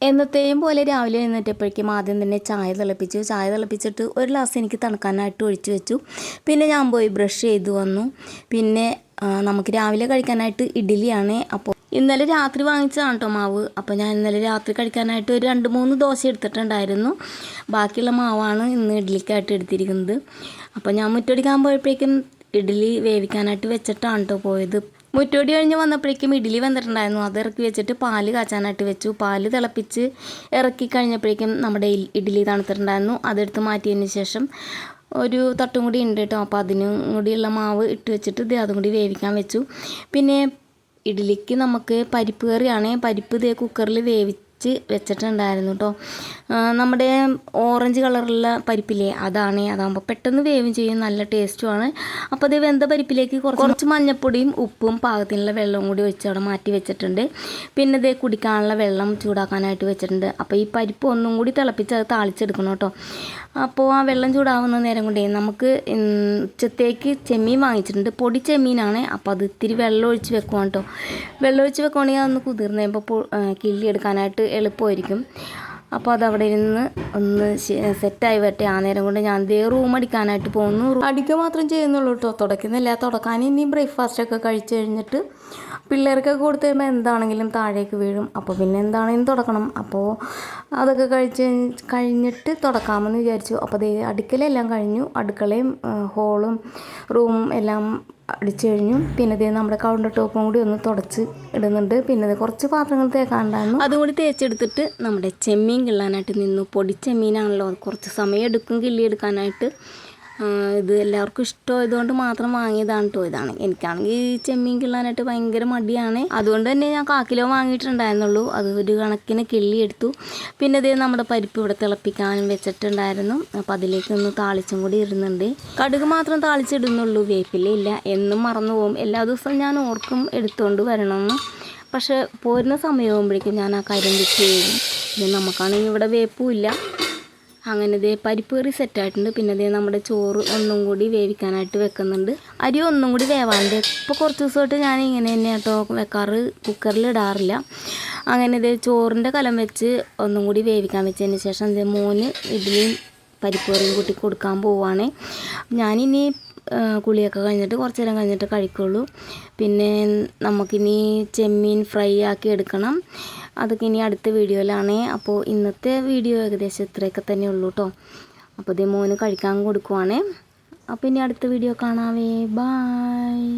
എന്നത്തെയും പോലെ രാവിലെ എഴുന്നേറ്റപ്പോഴേക്കും ആദ്യം തന്നെ ചായ തിളപ്പിച്ചിട്ട് ഒരു ഗ്ലാസ് എനിക്ക് തണുക്കാനായിട്ട് ഒഴിച്ചു വെച്ചു. പിന്നെ ഞാൻ പോയി ബ്രഷ് ചെയ്തു വന്നു. പിന്നെ നമുക്ക് രാവിലെ കഴിക്കാനായിട്ട് ഇഡ്ഡലിയാണ്. അപ്പോൾ ഇന്നലെ രാത്രി വാങ്ങിച്ചതാണ് കേട്ടോ മാവ്. അപ്പോൾ ഞാൻ ഇന്നലെ രാത്രി കഴിക്കാനായിട്ട് ഒരു 2-3 ദോശ എടുത്തിട്ടുണ്ടായിരുന്നു. ബാക്കിയുള്ള മാവാണ് ഇന്ന് ഇഡ്ഡലിക്കായിട്ട് എടുത്തിരിക്കുന്നത്. അപ്പോൾ ഞാൻ മുറ്റടിക്കാൻ പോയപ്പോഴേക്കും ഇഡ്ഡലി വേവിക്കാനായിട്ട് വെച്ചിട്ടാണ് കേട്ടോ പോയത്. മുറ്റോടി കഴിഞ്ഞ് വന്നപ്പോഴേക്കും ഇഡ്ഡലി വന്നിട്ടുണ്ടായിരുന്നു. അത് ഇറക്കി വെച്ചിട്ട് പാല് കാച്ചാനായിട്ട് വെച്ചു. പാല് തിളപ്പിച്ച് ഇറക്കി കഴിഞ്ഞപ്പോഴേക്കും നമ്മുടെ ഇഡ്ഡലി തണുത്തിട്ടുണ്ടായിരുന്നു. അതെടുത്ത് മാറ്റിയതിന് ശേഷം ഒരു തട്ടും കൂടി ഉണ്ട് കേട്ടോ. അപ്പോൾ അതിനും കൂടിയുള്ള മാവ് ഇട്ട് വെച്ചിട്ട് അതും കൂടി വേവിക്കാൻ വെച്ചു. പിന്നെ ഇഡ്ഡലിക്ക് നമുക്ക് പരിപ്പ് കറിയാണ്. പരിപ്പ് കുക്കറിൽ വെച്ചിട്ടുണ്ടായിരുന്നു കേട്ടോ. നമ്മുടെ ഓറഞ്ച് കളറുള്ള പരിപ്പില്ലേ, അതാകുമ്പോൾ പെട്ടെന്ന് വേവും ചെയ്യും, നല്ല ടേസ്റ്റുമാണ്. അപ്പോൾ അത് വെന്ത പരിപ്പിലേക്ക് കുറച്ച് മഞ്ഞൾപ്പൊടിയും ഉപ്പും പാകത്തിനുള്ള വെള്ളവും കൂടി ഒഴിച്ച് അവിടെ മാറ്റി വെച്ചിട്ടുണ്ട്. പിന്നെ കുടിക്കാനുള്ള വെള്ളം ചൂടാക്കാനായിട്ട് വെച്ചിട്ടുണ്ട്. അപ്പോൾ ഈ പരിപ്പ് ഒന്നും കൂടി തിളപ്പിച്ച് അത് താളിച്ചെടുക്കണം കേട്ടോ. അപ്പോൾ ആ വെള്ളം ചൂടാവുന്ന നേരം കൊണ്ടേ നമുക്ക് ഉച്ചത്തേക്ക് ചെമ്മീൻ വാങ്ങിച്ചിട്ടുണ്ട്. പൊടി ചെമ്മീനാണ്. അപ്പോൾ അത് ഇത്തിരി വെള്ളം ഒഴിച്ച് വെക്കുവാണ് കേട്ടോ. വെള്ളം ഒഴിച്ച് വെക്കുകയാണെങ്കിൽ അതൊന്ന് കുതിർന്നപ്പോൾ കിള്ളി എടുക്കാനായിട്ട് എളുപ്പമായിരിക്കും. അപ്പോൾ അതവിടെ ഇരുന്ന് ഒന്ന് സെറ്റായി വരട്ടെ. ആ നേരം കൊണ്ട് ഞാൻ റൂം അടിക്കാനായിട്ട് പോകുന്നു. അടിക്കുക മാത്രം ചെയ്യുന്നുള്ളൂ കേട്ടോ, തുടയ്ക്കുന്നില്ല. തുടക്കാൻ ഇനി ബ്രേക്ക്ഫാസ്റ്റൊക്കെ കഴിച്ച് കഴിഞ്ഞിട്ട് പിള്ളേർക്കൊക്കെ കൊടുത്ത് കഴിയുമ്പോൾ എന്താണെങ്കിലും താഴേക്ക് വീഴും. അപ്പോൾ പിന്നെ എന്താണെങ്കിലും തുടക്കണം. അപ്പോൾ അതൊക്കെ കഴിഞ്ഞിട്ട് തുടക്കാമെന്ന് വിചാരിച്ചു. അപ്പോൾ അടിക്കലെല്ലാം കഴിഞ്ഞു. അടുക്കളയും ഹോളും റൂമും എല്ലാം അടിച്ചു കഴിഞ്ഞു. പിന്നെ നമ്മുടെ കൗണ്ടർ ടോപ്പും കൂടി ഒന്ന് തുടച്ച് ഇടുന്നുണ്ട്. പിന്നെ കുറച്ച് പാത്രങ്ങൾ തേക്കാണ്ടായിരുന്നു, അതും കൂടി തേച്ചെടുത്തിട്ട് നമ്മുടെ ചെമ്മീൻ കിള്ളാനായിട്ട് നിന്നു. പൊടി ചെമ്മീനാണല്ലോ, കുറച്ച് സമയം എടുക്കും കിള്ളിയെടുക്കാനായിട്ട്. ഇത് എല്ലാവർക്കും ഇഷ്ടമായതുകൊണ്ട് മാത്രം വാങ്ങിയതാണ് കേട്ടോ. ഇതാണ് എനിക്കാണെങ്കിൽ ചെമ്മീൻ കിള്ളാനായിട്ട് ഭയങ്കര മടിയാണ്. അതുകൊണ്ട് തന്നെ ഞാൻ 1/4 കിലോ വാങ്ങിയിട്ടുണ്ടായിരുന്നുള്ളൂ. അത് ഒരു കണക്കിന് കിള്ളിയെടുത്തു. പിന്നെ നമ്മുടെ പരിപ്പ് ഇവിടെ തിളപ്പിക്കാനും വെച്ചിട്ടുണ്ടായിരുന്നു. അപ്പോൾ അതിലേക്ക് ഒന്ന് താളിച്ചും കൂടി ഇടുന്നുണ്ട്. കടുക് മാത്രം താളിച്ചിടുന്നുള്ളൂ, വേപ്പിലയില്ല. എന്നും മറന്നു പോകും. എല്ലാ ദിവസവും ഞാൻ ഓർക്കും എടുത്തുകൊണ്ട് വരണമെന്ന്. പക്ഷേ പോരുന്ന സമയമാകുമ്പോഴേക്കും ഞാൻ ആ കാര്യം വിട്ട് ചെയ്യും. പിന്നെ നമുക്കാണെങ്കിൽ ഇവിടെ വേപ്പും ഇല്ല. അങ്ങനെ പരിപ്പ് കറി സെറ്റായിട്ടുണ്ട്. പിന്നെ നമ്മുടെ ചോറ് ഒന്നും കൂടി വേവിക്കാനായിട്ട് വെക്കുന്നുണ്ട്. അരി ഒന്നും കൂടി വേവാണ്ട്. ഇപ്പോൾ കുറച്ച് ദിവസമായിട്ട് ഞാൻ ഇങ്ങനെ തന്നെ കേട്ടോ വെക്കാറ്, കുക്കറിൽ ഇടാറില്ല. അങ്ങനെ ചോറിൻ്റെ കലം വെച്ച് ഒന്നും കൂടി വേവിക്കാൻ വെച്ചതിന് ശേഷം മോന് ഇഡ്ഡലിയും പരിപ്പ് കറിയും കൂട്ടി കൊടുക്കാൻ പോവുകയാണ്. ഞാനിനി കുളിയൊക്കെ കഴിഞ്ഞിട്ട് കുറച്ച് നേരം കഴിഞ്ഞിട്ട് കഴിക്കുള്ളൂ. പിന്നെ നമുക്കിനി ചെമ്മീൻ ഫ്രൈ ആക്കി എടുക്കണം. അതൊക്കെ ഇനി അടുത്ത വീഡിയോയിലാണ്. അപ്പോൾ ഇന്നത്തെ വീഡിയോ ഏകദേശം ഇത്രയൊക്കെ തന്നെ ഉള്ളൂ കേട്ടോ. അപ്പോൾ മോന് കഴിക്കാൻ കൊടുക്കുവാണ്. അപ്പോൾ ഇനി അടുത്ത വീഡിയോ കാണാവേ. ബായ്.